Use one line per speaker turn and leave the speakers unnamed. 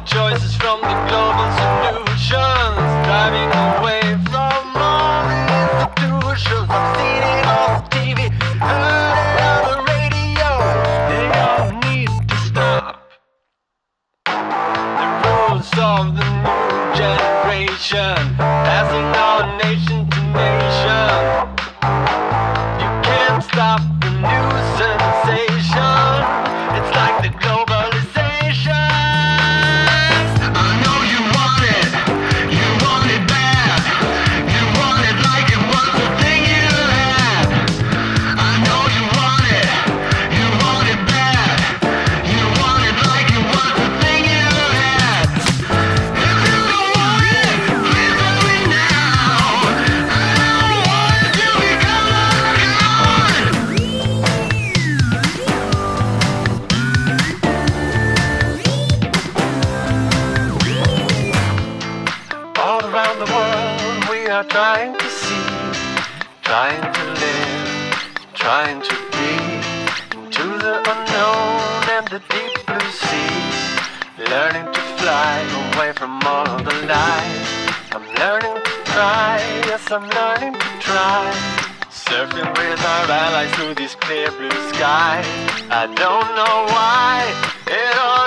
choices from the global solutions, driving away from all the institutions. I've seen it on TV, heard it on the radio. They all need to stop. The rules of the new generation, passing on nation to nation. You can't stop the new sensation. It's like the globalization. I know you want it bad. You want it like it was the thing you had. I know you want it bad. You want it like it was the thing you had. If you don't want it, please tell me now. I don't want it to become gone. All around the world we are trying to see, trying to live, trying to breathe into the unknown and the deep blue sea, learning to fly away from all the lies. I'm learning to try, yes I'm learning to try, surfing with our allies through this clear blue sky. I don't know why it all